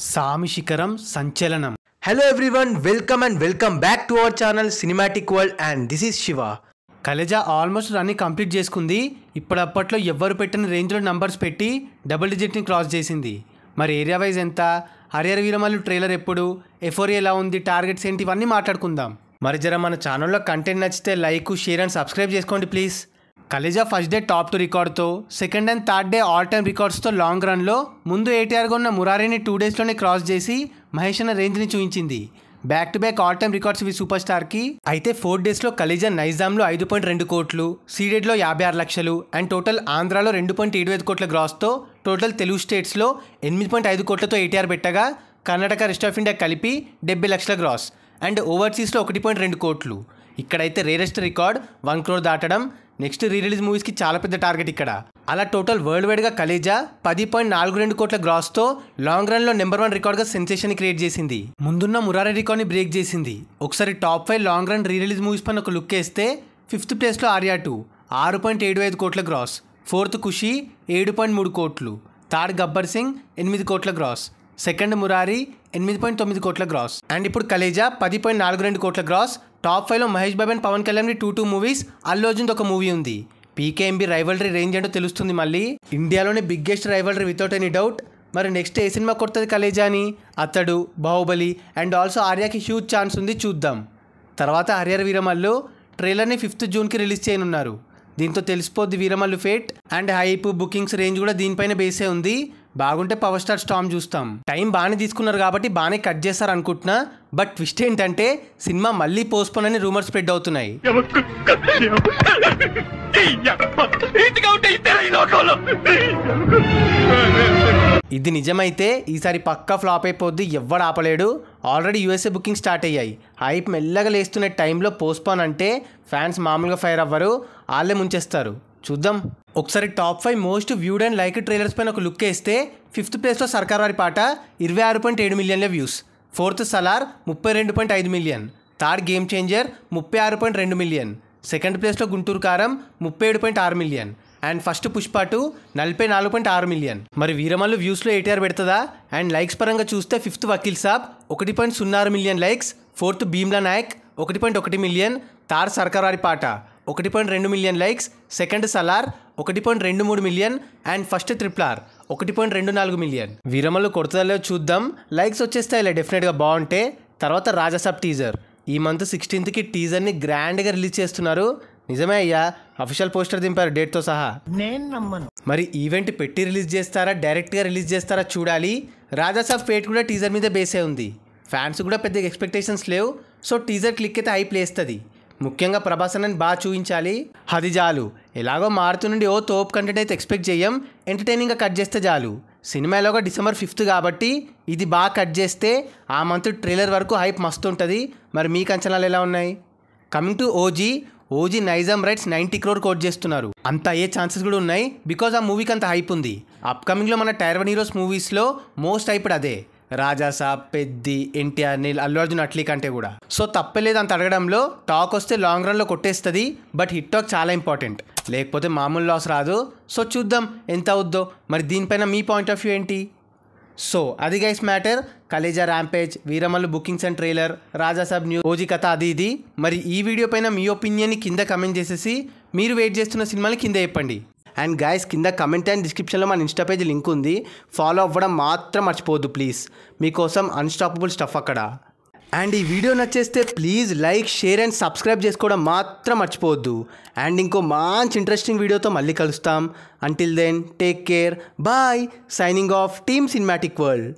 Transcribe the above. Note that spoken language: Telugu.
సామి శిఖరం సంచలనం. Hello everyone, welcome back to our channel Cinematic World and this is Shiva. Khaleja almost రన్ని కంప్లీట్ చేసుకుంది. ఇప్పటిలో ఎవ్వరు పెట్టిన రేంజ్లో నంబర్స్ పెట్టి డబుల్ డిజిట్ని క్రాస్ చేసింది. మరి ఏరియా వైజ్ ఎంత, హరిహర వీరమల్లు ట్రైలర్ ఎప్పుడు, ఎఫోరియా ఎలా ఉంది, టార్గెట్స్ ఏంటి, ఇవన్నీ మాట్లాడుకుందాం. మరి జర మన ఛానల్లో కంటెంట్ నచ్చితే లైక్, షేర్ అండ్ సబ్స్క్రైబ్ చేసుకోండి please. Khaleja first day top 2 రికార్డ్తో, second and third day all time రికార్డ్స్తో లాంగ్ రన్లో ముందు ఏటీఆర్గా ఉన్న మురారిని 2 డేస్లోనే క్రాస్ చేసి మహేష్ అన్న రేంజ్ని చూపించింది. Back to back all time records ఇవి సూపర్ స్టార్కి. అయితే 4 డేస్లో కలేజా నైజాంలో 5.2 కోట్లు, సీడెడ్లో 56 లక్షలు అండ్ టోటల్ ఆంధ్రాలో 2.75 కోట్ల గ్రాస్తో, టోటల్ తెలుగు స్టేట్స్లో 8.5 కోట్లతో ఏటీఆర్ పెట్టగా, కర్ణాటక రెస్ట్ ఆఫ్ ఇండియా కలిపి 70 లక్షల గ్రాస్ అండ్ ఓవర్సీస్లో 1.2 కోట్లు. ఇక్కడైతే రేరెస్ట్ రికార్డ్ 1 crore దాటడం. నెక్స్ట్ రీ రిలీజ్ మూవీస్కి చాలా పెద్ద టార్గెట్ ఇక్కడ. అలా టోటల్ వరల్డ్ వైడ్గా కలేజా 10.42 కోట్ల గ్రాస్తో లాంగ్ రన్లో నెంబర్ 1 రికార్డ్గా సెన్సేషన్ క్రియేట్ చేసింది. ముందున్న మురారి రికార్డ్ని బ్రేక్ చేసింది. ఒకసారి top 5 long run re release movies పైన ఒక లుక్ వేస్తే 5th ప్లేస్లో ఆర్యా 2 6.75 కోట్ల గ్రాస్, 4th ఖుషి 7.3 కోట్లు, థర్డ్ గబ్బర్ సింగ్ 8 కోట్ల గ్రాస్, సెకండ్ మురారి 8.9 కోట్ల గ్రాస్ అండ్ ఇప్పుడు కలేజా 10.42 కోట్ల గ్రాస్. టాప్ 5లో మహేష్ బాబు అండ్ పవన్ కళ్యాణ్ 2 మూవీస్, అల్లు అర్జున్ ఒక మూవీ ఉంది. పీకేఎంబీ రైవల్రీ రేంజ్ ఏంటో తెలుస్తుంది. మళ్ళీ ఇండియాలోనే biggest rivalry without any doubt. మరి నెక్స్ట్ ఏ సినిమా కొడుతుంది కలేజా అని? అతడు, బాహుబలి అండ్ ఆల్సో ఆర్యాకి హ్యూజ్ ఛాన్స్ ఉంది, చూద్దాం. తర్వాత హరిహర వీరమల్లు ట్రైలర్ని 5th జూన్కి రిలీజ్ చేయనున్నారు. దీంతో తెలిసిపోద్ది Veeramallu fate and hype, bookings range కూడా దీనిపైన బేసే ఉంది. బాగుంటే పవర్ స్టార్ స్టామ్ చూస్తాం. టైం బాగానే తీసుకున్నారు కాబట్టి బాగానే కట్ చేస్తారు అనుకుంటున్నా. బట్ ట్విస్ట్ ఏంటంటే సినిమా మళ్ళీ పోస్ట్పోన్ అని రూమర్స్ స్ప్రెడ్ అవుతున్నాయి. ఇది నిజమైతే ఈసారి పక్కా ఫ్లాప్ అయిపోద్ది, ఎవ్వడు ఆపలేడు. ఆల్రెడీ యూఎస్ఏ బుకింగ్ స్టార్ట్ అయ్యాయి. హైప్ మెల్లగా లేస్తున్న టైంలో పోస్ట్పోన్ అంటే ఫ్యాన్స్ మామూలుగా ఫైర్ అవ్వరు, వాళ్ళే ముంచేస్తారు. చూద్దాం. ఒకసారి top 5 most viewed and like trailers పైన ఒక లుక్ వేస్తే 5th ప్లేస్లో సర్కార్ వారి పాట 26.7 మిలియన్ల views, 4th Salaar 32.5 million, third game changer 36.2 million, second ప్లేస్లో Guntur Kaaram 37.6 million and first Pushpa 2 44.6 million. మరి వీరమల్లు వ్యూస్లో ఏటీఆర్ పెడుతుందా? అండ్ లైక్స్ పరంగా చూస్తే 5th Vakeel Saab 1.06 million likes, 4th Bheemla Nayak 1.1 million, third Sarkar Vaari Paata 1.2 million likes, second Salaar 1.23 million and first RRR 1.24 million. Veeramallu కొడుతుందో చూద్దాం. లైక్స్ వచ్చేస్తాయి ఇలా డెఫినెట్గా బాగుంటే. తర్వాత రాజాసాబ్ టీజర్ ఈ మంత్ 16th టీజర్ని గ్రాండ్గా రిలీజ్ చేస్తున్నారు. నిజమే అయ్యా, అఫీషియల్ పోస్టర్ దింపారు డేట్తో సహా. నేను నమ్మను. మరి ఈవెంట్ పెట్టి రిలీజ్ చేస్తారా, డైరెక్ట్గా రిలీజ్ చేస్తారా చూడాలి. రాజాసాబ్ ఫేట్ కూడా టీజర్ మీద బేసే ఉంది. ఫ్యాన్స్ కూడా పెద్దగా ఎక్స్పెక్టేషన్స్ లేవు. సో టీజర్ క్లిక్ అయితే హైప్ లేస్తుంది. ముఖ్యంగా ప్రభాస్ అన్నని బాగా చూపించాలి. అది చాలు. ఎలాగో మారుతూ నుండి ఓ తోపు కంటెంట్ అయితే ఎక్స్పెక్ట్ చేయం. ఎంటర్టైనింగ్గా కట్ చేస్తే చాలు. సినిమా ఎలాగో December 5th కాబట్టి ఇది బాగా కట్ చేస్తే ఆ మంత్ ట్రైలర్ వరకు హైప్ మస్తు ఉంటుంది. మరి మీకు అంచనాలు ఎలా ఉన్నాయి? Coming to OG Nizam rights 90 crore quote చేస్తున్నారు. అంత అయ్యే ఛాన్సెస్ కూడా ఉన్నాయి బికాజ్ ఆ మూవీకి అంత హైప్ ఉంది. అప్కమింగ్లో మన Tier 1 హీరోస్ మూవీస్లో మోస్ట్ హైప్డ్ అదే. రాజాసాబ్, పెద్ది, ఎన్టీఆర్, నీల్, అల్లు అర్జున్ అట్లీ కంటే కూడా. సో తప్పలేదు అంత అడగడంలో. టాక్ వస్తే లాంగ్ రన్లో కొట్టేస్తుంది. బట్ హిట్ టాక్ చాలా ఇంపార్టెంట్, లేకపోతే మామూలు లాస్ రాదు. సో చూద్దాం ఎంత అవుద్దో. మరి దీనిపైన మీ పాయింట్ ఆఫ్ వ్యూ ఏంటి? సో అది guys matter. Khaleja rampage, Veeramallu bookings and trailer, Rajasaab news, OG కథ అది ఇది. మరి ఈ వీడియో పైన మీ ఒపీనియన్ని కింద కమెంట్ చేసేసి మీరు వెయిట్ చేస్తున్న సినిమాని కింద చెప్పండి. అండ్ గైస్ కింద కమెంట్ అండ్ డిస్క్రిప్షన్లో మన ఇన్స్టా పేజ్ లింక్ ఉంది, ఫాలో అవ్వడం మాత్రం మర్చిపోవద్దు ప్లీజ్. మీకోసం అన్స్టాపబుల్ స్టఫ్ అక్కడ. అండ్ ఈ వీడియో నచ్చేస్తే please like, share and subscribe చేసుకోవడం మాత్రం మర్చిపోవద్దు. అండ్ ఇంకో మంచి ఇంట్రెస్టింగ్ వీడియోతో మళ్ళీ కలుస్తాం. Until then take care, bye. Signing off team cinematic world.